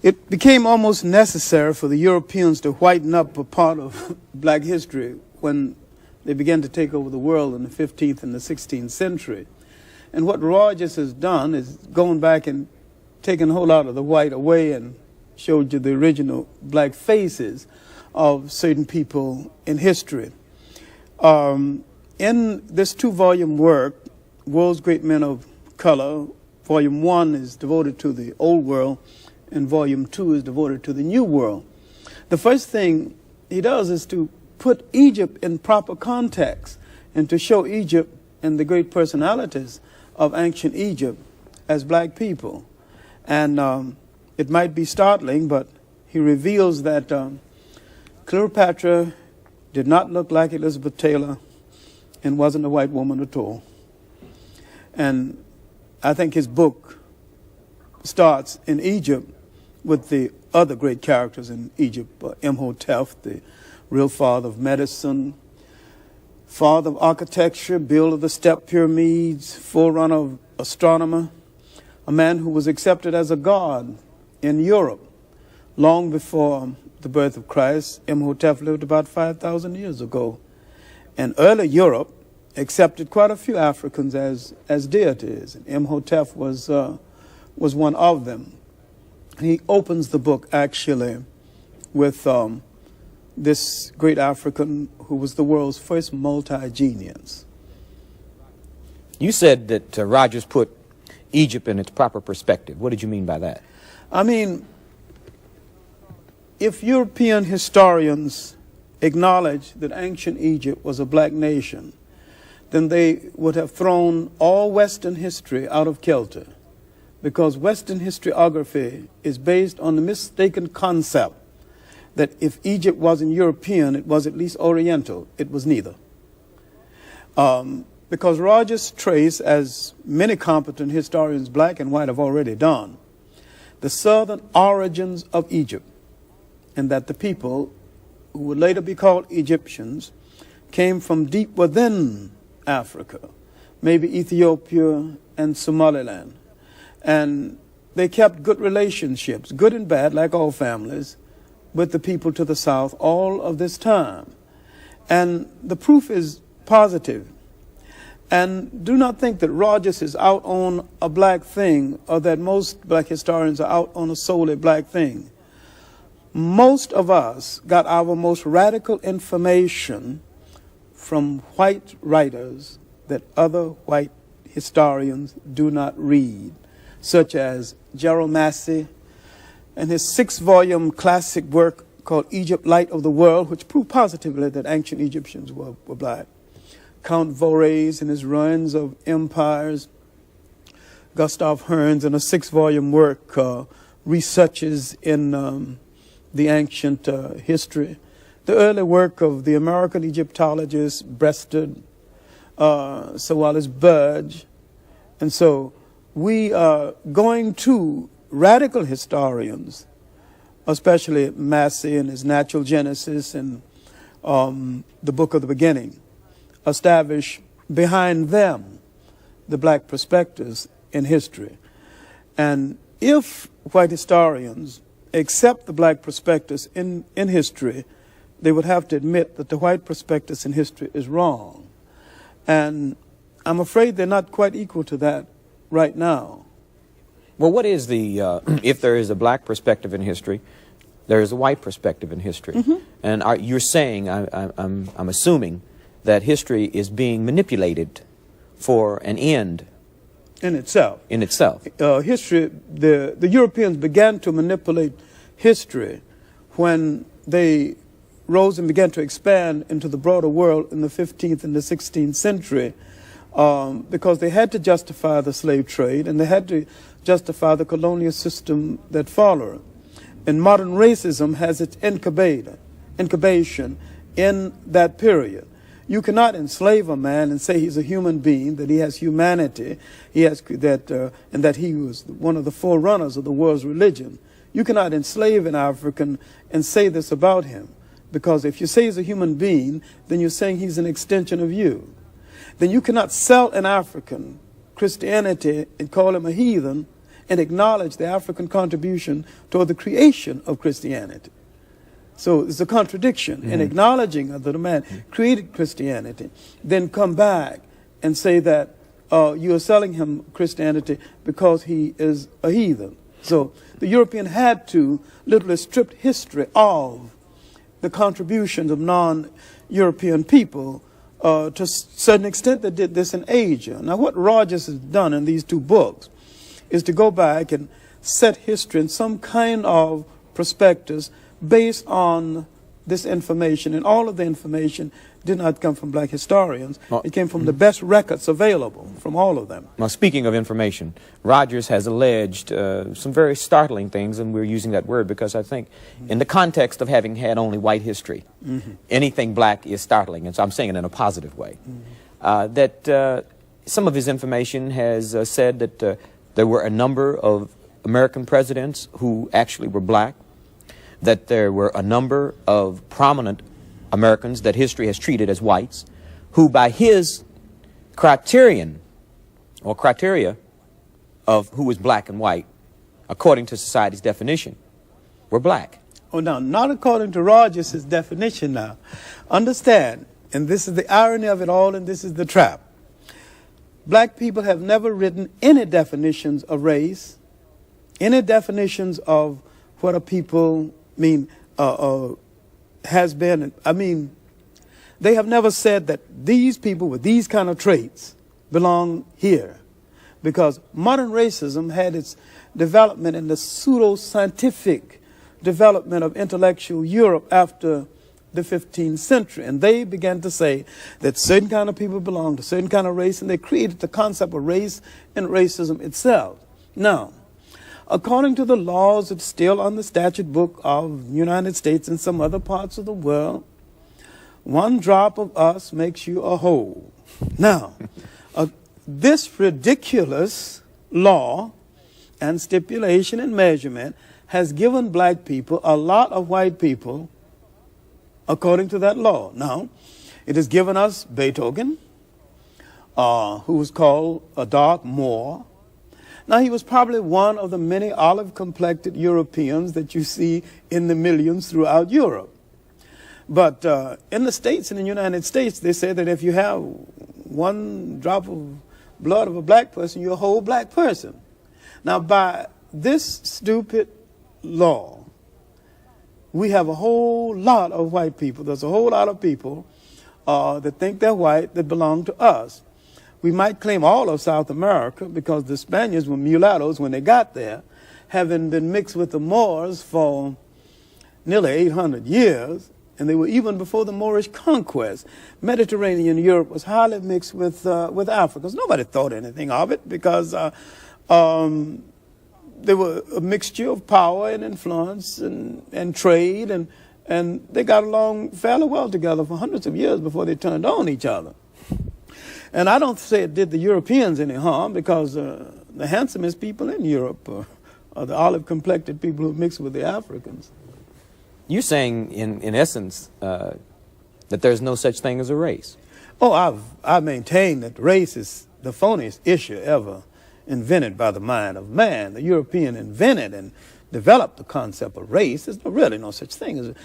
It became almost necessary for the Europeans to whiten up a part of black history when they began to take over the world in the 15th and the 16th century. And what Rogers has done is gone back and taken a whole lot of the white away and showed you the original black faces of certain people in history. In this 2-volume work, World's Great Men of Color, Volume 1 is devoted to the Old World, and Volume 2 is devoted to the New World. The first thing he does is to put Egypt in proper context and to show Egypt and the great personalities of ancient Egypt as black people. And it might be startling, but he reveals that Cleopatra did not look like Elizabeth Taylor and wasn't a white woman at all. And I think his book starts in Egypt with the other great characters in Egypt, Imhotep, the real father of medicine, father of architecture, builder of the step pyramids, forerunner of astronomer, a man who was accepted as a god in Europe long before the birth of Christ. Imhotep lived about 5,000 years ago. And early Europe accepted quite a few Africans as deities. And Imhotep was one of them. He opens the book actually with this great African who was the world's first multi-genius. You said that Rogers put Egypt in its proper perspective. What did you mean by that? I mean, if European historians acknowledge that ancient Egypt was a black nation, then they would have thrown all Western history out of kilter, because Western historiography is based on the mistaken concept that if Egypt wasn't European, it was at least Oriental. It was neither. Because Rogers traced, as many competent historians, black and white, have already done, the southern origins of Egypt, and that the people, who would later be called Egyptians, came from deep within Africa, maybe Ethiopia and Somaliland. And they kept good relationships, good and bad, like all families, with the people to the south all of this time. And the proof is positive. And do not think that Rogers is out on a black thing, or that most black historians are out on a solely black thing. Most of us got our most radical information from white writers that other white historians do not read, such as Gerald Massey and his 6-volume classic work called Egypt, Light of the World, which proved positively that ancient Egyptians were black. Count Vorez in his Ruins of Empires, Gustav Hearns in a 6-volume work, Researches in the Ancient History. The early work of the American Egyptologist Breasted, Sir Wallace Budge. And so we are going to radical historians, especially Massey and his Natural Genesis and the Book of the Beginning, establish behind them the black perspectives in history. And if white historians accept the black perspectives in history, they would have to admit that the white perspectives in history is wrong. And I'm afraid they're not quite equal to that right now. Well, what is the, if there is a black perspective in history, there is a white perspective in history. Mm-hmm. And you're saying, I'm assuming, that history is being manipulated for an end. In itself. In itself. History, the Europeans began to manipulate history when they rose and began to expand into the broader world in the 15th and the 16th century, because they had to justify the slave trade and they had to justify the colonial system that followed. And modern racism has its incubation in that period. You cannot enslave a man and say he's a human being, that he has humanity, he has and that he was one of the forerunners of the world's religion. You cannot enslave an African and say this about him, because if you say he's a human being, then you're saying he's an extension of you. Then you cannot sell an African Christianity and call him a heathen and acknowledge the African contribution toward the creation of Christianity. So it's a contradiction in acknowledging that the man created Christianity, then come back and say that you are selling him Christianity because he is a heathen. So the European had to literally strip history of the contributions of non-European people. To a certain extent, they did this in Asia. Now, what Rogers has done in these two books is to go back and set history in some kind of prospectus based on this information. And all of the information did not come from black historians. It came from the best records available from all of them. Now, speaking of information, Rogers has alleged some very startling things, and we're using that word because I think in the context of having had only white history, anything black is startling, and so I'm saying it in a positive way. That some of his information has said that there were a number of American presidents who actually were black, that there were a number of prominent Americans that history has treated as whites, who by his criterion or criteria of who was black and white, according to society's definition, were black. Oh, no, not according to Rogers' definition now. Understand, and this is the irony of it all, and this is the trap. Black people have never written any definitions of race, any definitions of what a people mean, has been. I mean, they have never said that these people with these kind of traits belong here, because modern racism had its development in the pseudo-scientific development of intellectual Europe after the 15th century, and they began to say that certain kind of people belong to certain kind of race, and they created the concept of race and racism itself. Now, according to the laws that's still on the statute book of the United States and some other parts of the world, one drop of us makes you a whole. Now, this ridiculous law and stipulation and measurement has given black people a lot of white people according to that law. Now, it has given us Beethoven, who was called a dark Moor. Now, he was probably one of the many olive-complected Europeans that you see in the millions throughout Europe. But in the States, in the United States, they say that if you have one drop of blood of a black person, you're a whole black person. Now, by this stupid law, we have a whole lot of white people. There's a whole lot of people that think they're white that belong to us. We might claim all of South America because the Spaniards were mulattoes when they got there, having been mixed with the Moors for nearly 800 years, and they were even before the Moorish conquest. Mediterranean Europe was highly mixed with Africans. Nobody thought anything of it because they were a mixture of power and influence and trade, and they got along fairly well together for hundreds of years before they turned on each other. And I don't say it did the Europeans any harm, because the handsomest people in Europe are the olive-complected people who mix with the Africans. You're saying, in essence, that there's no such thing as a race. Oh, I maintain that race is the phoniest issue ever invented by the mind of man. The European invented and developed the concept of race. There's really no such thing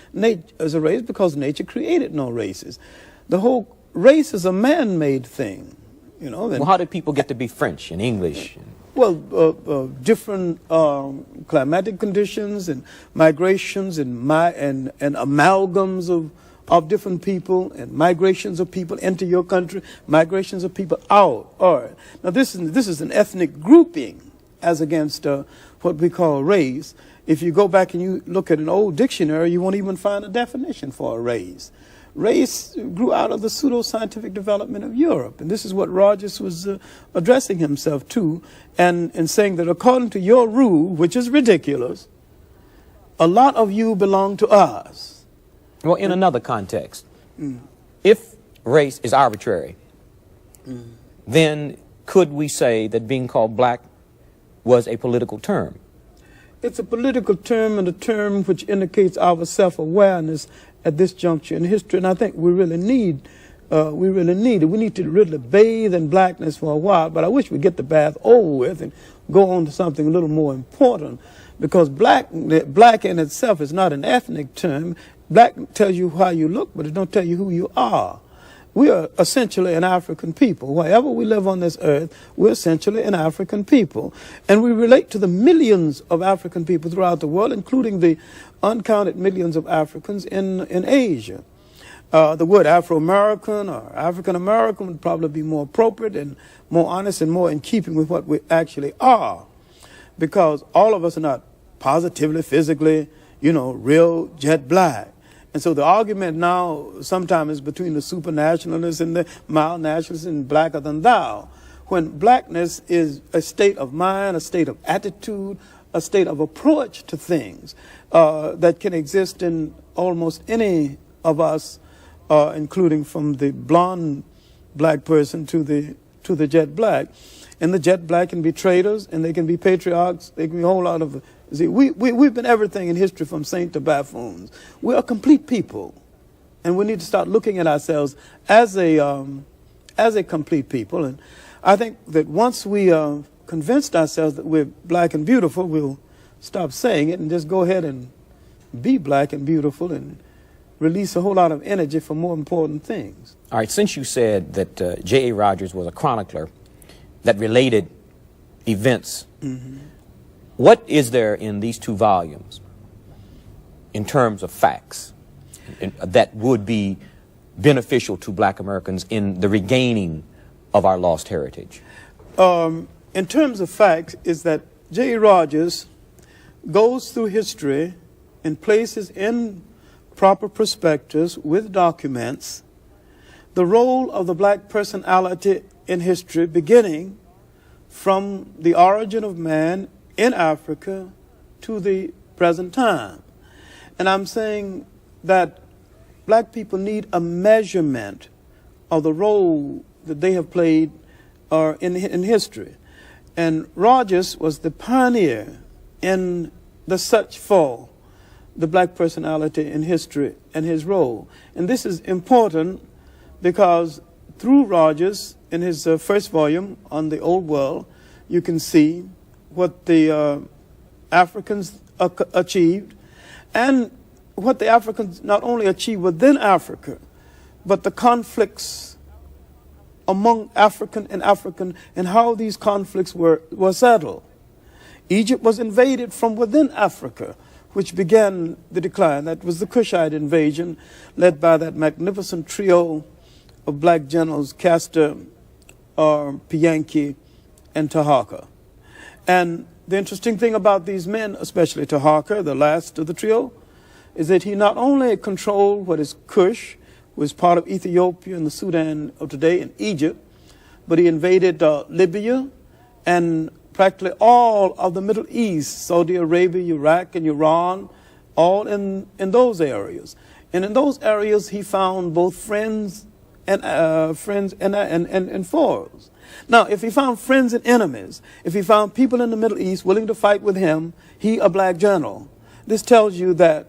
as a race, because nature created no races. The whole race is a man-made thing, you know. Well, how did people get to be French and English? Well, different climatic conditions and migrations and amalgams of different people, and migrations of people into your country, migrations of people out. All right. Now, this is an ethnic grouping as against what we call race. If you go back and you look at an old dictionary, you won't even find a definition for a race. Race grew out of the pseudo-scientific development of Europe, and this is what Rogers was addressing himself to, and saying that according to your rule, which is ridiculous, a lot of you belong to us. Well, in another context, if race is arbitrary, then could we say that being called black was a political term? It's a political term, and a term which indicates our self-awareness at this juncture in history, and I think we really need it. We need to really bathe in blackness for a while, but I wish we'd get the bath over with and go on to something a little more important, because black in itself is not an ethnic term. Black tells you how you look, but it don't tell you who you are. We are essentially an African people. Wherever we live on this earth, we're essentially an African people. And we relate to the millions of African people throughout the world, including the uncounted millions of Africans in Asia. The word Afro-American or African-American would probably be more appropriate and more honest and more in keeping with what we actually are. Because all of us are not positively, physically, real jet black. And so the argument now sometimes is between the supernationalists and the mild nationalists and blacker than thou, when blackness is a state of mind, a state of attitude, a state of approach to things that can exist in almost any of us, including from the blonde black person to the jet black. And the jet black can be traitors, and they can be patriarchs, they can be a whole lot of... See, we've been everything in history from saint to buffoons. We're a complete people, and we need to start looking at ourselves as a complete people. And I think that once we convinced ourselves that we're black and beautiful, we'll stop saying it and just go ahead and be black and beautiful and release a whole lot of energy for more important things. All right, since you said that J.A. Rogers was a chronicler that related events, what is there in these two volumes in terms of facts that would be beneficial to black Americans in the regaining of our lost heritage? In terms of facts, is that J.A. Rogers goes through history and places in proper perspectives with documents the role of the black personality in history, beginning from the origin of man in Africa to the present time. And I'm saying that black people need a measurement of the role that they have played in history. And Rogers was the pioneer in the search for the black personality in history and his role. And this is important because through Rogers, in his first volume on the Old World, you can see what the Africans achieved, and what the Africans not only achieved within Africa, but the conflicts among African and how these conflicts were settled. Egypt was invaded from within Africa, which began the decline. That was the Kushite invasion, led by that magnificent trio of black generals, Castor, Pianki, and Taharqa. And the interesting thing about these men, especially Taharqa, the last of the trio, is that he not only controlled what is Kush, was part of Ethiopia and the Sudan of today and Egypt, but he invaded Libya and practically all of the Middle East, Saudi Arabia, Iraq, and Iran, all in those areas. And in those areas, he found both friends and foes. Now, if he found friends and enemies, if he found people in the Middle East willing to fight with him, he a black general. This tells you that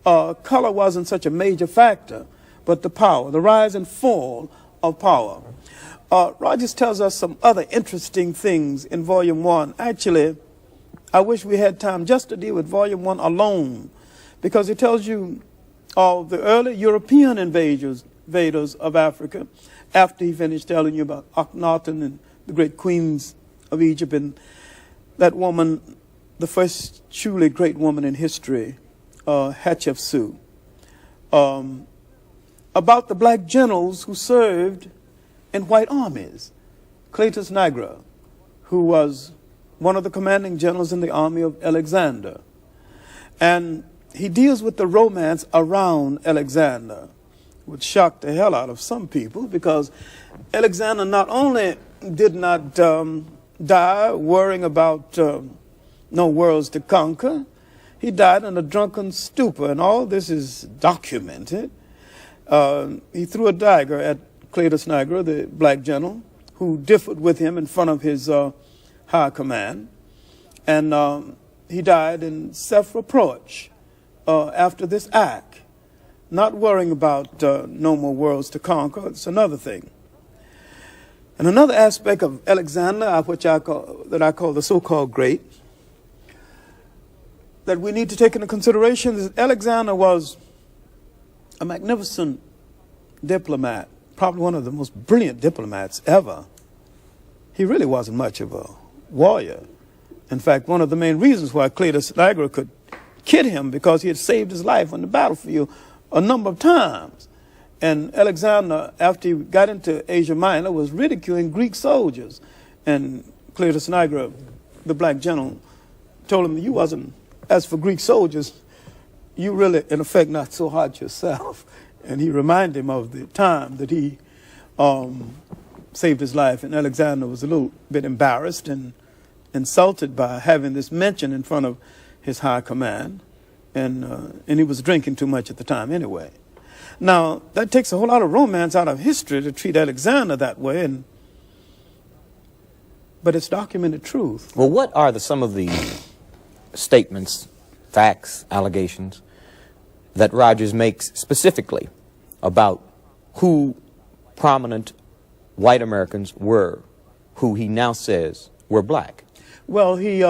color wasn't such a major factor, but the power, the rise and fall of power. Rogers tells us some other interesting things in Volume 1. Actually, I wish we had time just to deal with Volume 1 alone, because it tells you of the early European invaders of Africa, after he finished telling you about Akhenaten and the great queens of Egypt, and that woman, the first truly great woman in history, Hatshepsut. About the black generals who served in white armies. Cletus Nigra, who was one of the commanding generals in the army of Alexander. And he deals with the romance around Alexander, which shocked the hell out of some people, because Alexander not only did not die worrying about no worlds to conquer, he died in a drunken stupor, and all this is documented. He threw a dagger at Cletus Nigra, the black general, who differed with him in front of his high command. And he died in self-reproach after this act, not worrying about no more worlds to conquer. It's another thing. And another aspect of Alexander, that I call the so-called great, that we need to take into consideration is Alexander was a magnificent diplomat, probably one of the most brilliant diplomats ever. He really wasn't much of a warrior. In fact, one of the main reasons why Cletus Niagara could kid him because he had saved his life on the battlefield a number of times. And Alexander, after he got into Asia Minor, was ridiculing Greek soldiers. And Cletus Niagara, the black general, told him, you wasn't, as for Greek soldiers, you really, in effect, not so hard yourself. And he reminded him of the time that he saved his life. And Alexander was a little bit embarrassed and insulted by having this mention in front of his high command. And he was drinking too much at the time anyway. Now, that takes a whole lot of romance out of history to treat Alexander that way, but it's documented truth. Well, what are some of the statements, facts, allegations that Rogers makes specifically about who prominent white Americans were, who he now says were black? Well, he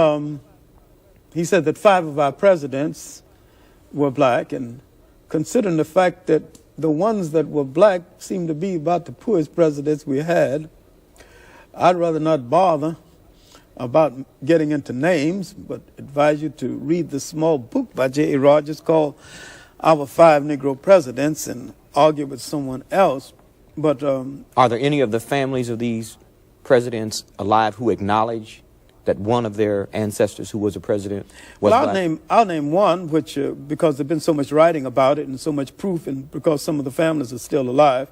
said that 5 of our presidents were black, and considering the fact that the ones that were black seemed to be about the poorest presidents we had, I'd rather not bother about getting into names, but advise you to read the small book by J.A. Rogers called Our 5 Negro Presidents and argue with someone else. But are there any of the families of these presidents alive who acknowledge that one of their ancestors who was a president was black? I'll name one, which because there's been so much writing about it and so much proof, and because some of the families are still alive,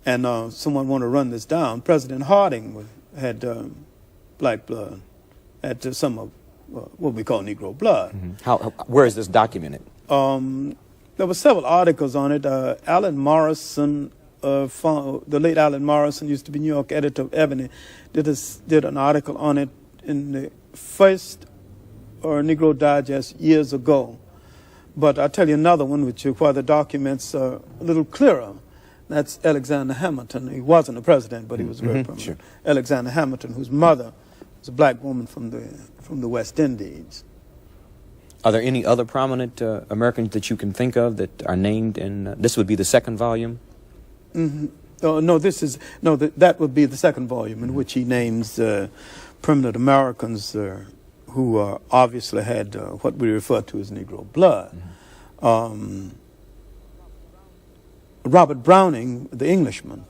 and someone want to run this down. President Harding had black blood, had some of what we call Negro blood. Mm-hmm. Where is this documented? There were several articles on it. Alan Morrison, the late Alan Morrison, used to be New York editor of Ebony, did an article on it in the first Negro Digest years ago. But I'll tell you another one, where the documents are a little clearer. That's Alexander Hamilton. He wasn't a president, but he was very prominent. Sure. Alexander Hamilton, whose mother was a black woman from the West Indies. Are there any other prominent Americans that you can think of that are named in, this would be the second volume? Mm-hmm. That would be the second volume in which he names permanent Americans who obviously had what we refer to as Negro blood. Mm-hmm. Robert Browning, the Englishman,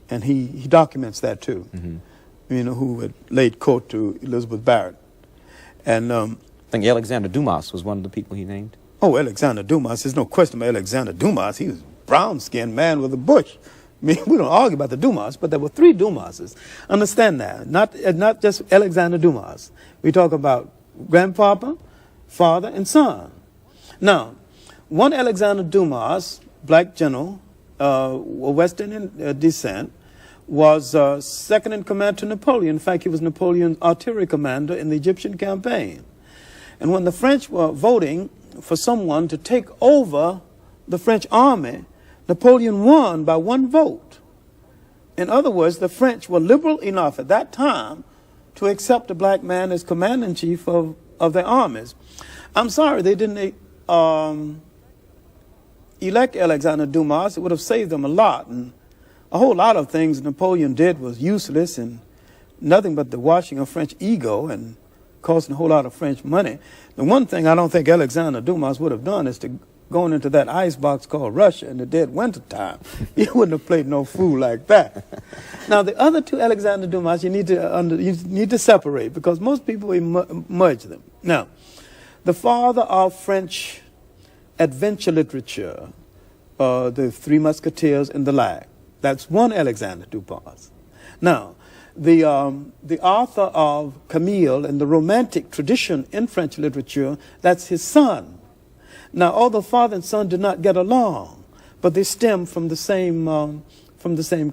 and he documents that too, mm-hmm. Who had laid court to Elizabeth Barrett. And I think Alexander Dumas was one of the people he named. Oh, Alexander Dumas. There's no question about Alexander Dumas. He was a brown-skinned man with a bush. I mean, we don't argue about the Dumas, but there were 3 Dumases. Understand that. Not just Alexander Dumas. We talk about grandpapa, father, and son. Now, one Alexander Dumas, black general, West Indian descent, was second in command to Napoleon. In fact, he was Napoleon's artillery commander in the Egyptian campaign. And when the French were voting for someone to take over the French army, Napoleon won by 1 vote. In other words, the French were liberal enough at that time to accept a black man as commander-in-chief of their armies. I'm sorry they didn't elect Alexander Dumas. It would have saved them a lot. And a whole lot of things Napoleon did was useless and nothing but the washing of French ego and costing a whole lot of French money. The one thing I don't think Alexander Dumas would have done is to going into that ice box called Russia in the dead winter time. He wouldn't have played no fool like that. Now, the other 2 Alexander Dumas, you need to separate because most people merge them. Now, the father of French adventure literature, the 3 Musketeers and the like, that's one Alexander Dumas. Now, the author of Camille and the romantic tradition in French literature, that's his son. Now, although father and son did not get along, but they stem from the same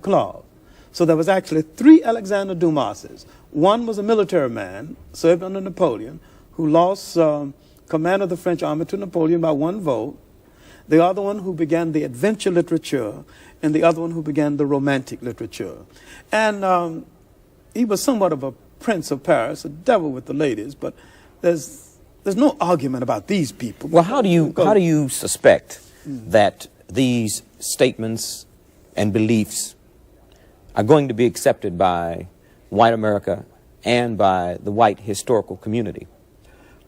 cloth. So there was actually 3 Alexander Dumases. One was a military man, served under Napoleon, who lost command of the French army to Napoleon by 1 vote. The other one who began the adventure literature, and the other one who began the romantic literature. And he was somewhat of a prince of Paris, a devil with the ladies, but there's no argument about these people. Well, how do you suspect that these statements and beliefs are going to be accepted by white America and by the white historical community?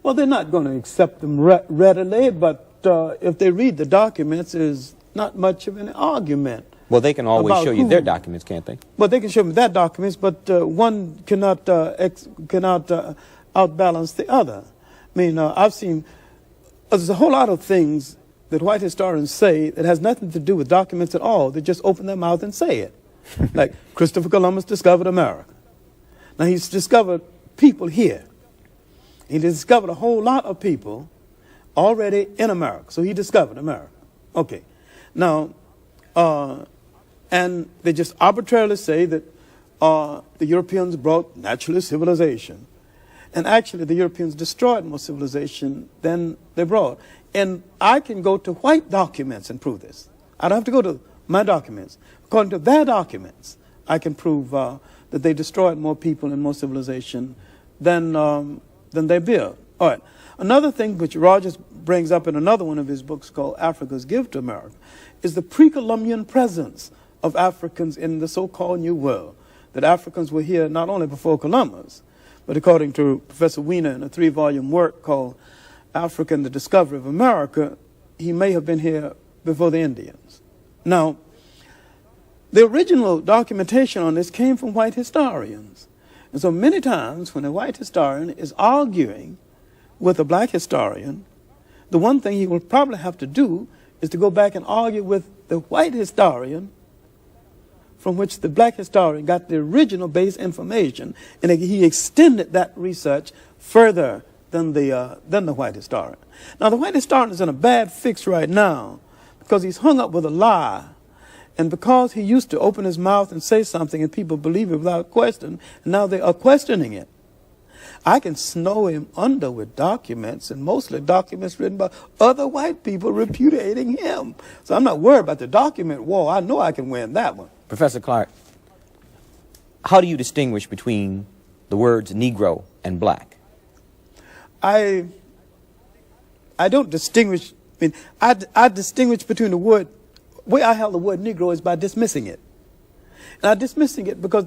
Well, they're not going to accept them readily, but if they read the documents, there's not much of an argument. Well, they can always show you their documents, can't they? Well, they can show me their documents, but one cannot outbalance the other. I mean, I've seen there's a whole lot of things that white historians say that has nothing to do with documents at all. They just open their mouth and say it. Like Christopher Columbus discovered America. Now, he's discovered people here. He discovered a whole lot of people already in America. So he discovered America. Okay. Now, and they just arbitrarily say that the Europeans brought naturalist civilization. And actually, the Europeans destroyed more civilization than they brought. And I can go to white documents and prove this. I don't have to go to my documents. According to their documents, I can prove that they destroyed more people and more civilization than they built. All right. Another thing which Rogers brings up in another one of his books called Africa's Gift to America is the pre-Columbian presence of Africans in the so-called New World. That Africans were here not only before Columbus, but according to Professor Wiener in a 3-volume work called Africa and the Discovery of America, he may have been here before the Indians. Now, the original documentation on this came from white historians. And so many times when a white historian is arguing with a black historian, the one thing he will probably have to do is to go back and argue with the white historian from which the black historian got the original base information, and he extended that research further than the white historian. Now, the white historian is in a bad fix right now because he's hung up with a lie, and because he used to open his mouth and say something and people believe it without question, and now they are questioning it. I can snow him under with documents, and mostly documents written by other white people repudiating him. So I'm not worried about the document war. I know I can win that one. Professor Clarke, how do you distinguish between the words Negro and black? I don't distinguish. I mean, I distinguish between the word. The way I held the word Negro is by dismissing it. And I dismiss it because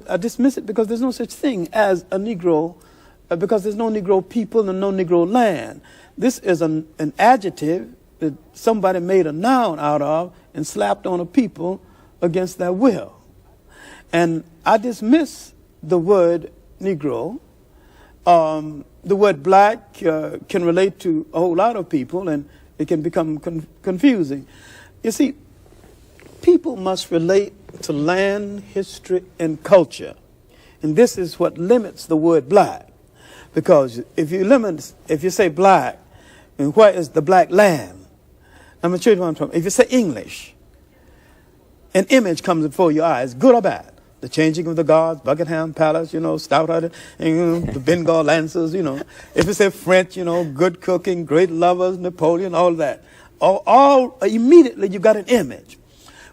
there's no such thing as a Negro, because there's no Negro people and no Negro land. This is an adjective that somebody made a noun out of and slapped on a people against their will. And I dismiss the word Negro. The word black can relate to a whole lot of people, and it can become confusing. You see, people must relate to land, history, and culture. And this is what limits the word black. Because if you say black, and where is the black land? I'm going to show you what I'm talking about. If you say English, an image comes before your eyes, good or bad. The changing of the guards, Buckingham Palace, stout-hearted, the Bengal Lancers, If you say French, good cooking, great lovers, Napoleon, all that. All immediately you got an image.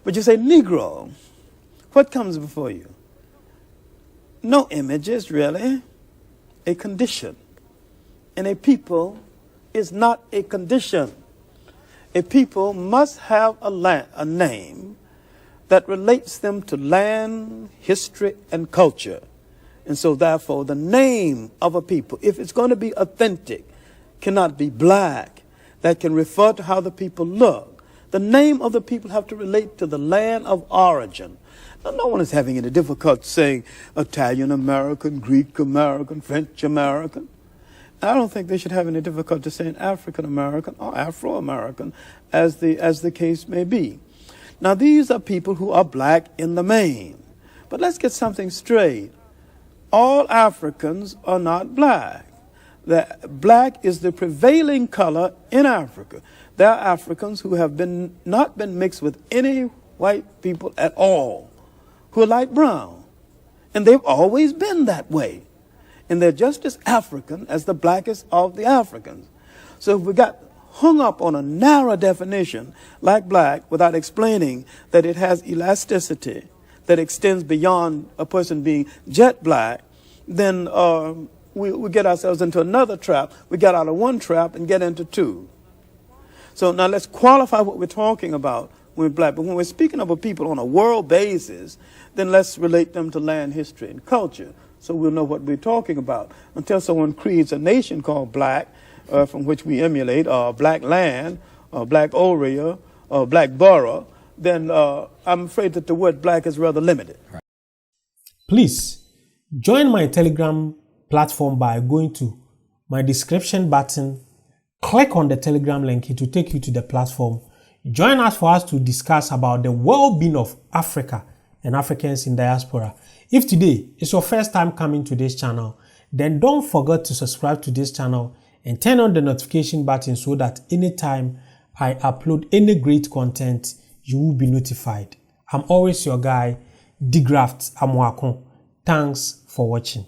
But you say Negro, what comes before you? No images, really. A condition. And a people is not a condition. A people must have a name that relates them to land, history, and culture. And so therefore the name of a people, if it's going to be authentic, cannot be black. That can refer to how the people look. The name of the people have to relate to the land of origin. Now, no one is having any difficulty saying Italian American, Greek American, French American. I don't think they should have any difficulty saying African American or Afro American, as the case may be. Now, these are people who are black in the main. But let's get something straight. All Africans are not black. Black is the prevailing color in Africa. There are Africans who have not been mixed with any white people at all, who are light brown. And they've always been that way. And they're just as African as the blackest of the Africans. So we got hung up on a narrow definition like black without explaining that it has elasticity that extends beyond a person being jet black, then we get ourselves into another trap. We get out of one trap and get into two. So now let's qualify what we're talking about when we're black. But when we're speaking of a people on a world basis, then let's relate them to land, history, and culture, so we'll know what we're talking about. Until someone creates a nation called black, from which we emulate, black land, black area, black borough, then I'm afraid that the word black is rather limited. Please join my Telegram platform by going to my description button. Click on the Telegram link. It will take you to the platform. Join us for us to discuss about the well-being of Africa and Africans in diaspora. If today is your first time coming to this channel, then don't forget to subscribe to this channel and turn on the notification button so that anytime I upload any great content, you will be notified. I'm always your guy, De-Graft Amoako. Thanks for watching.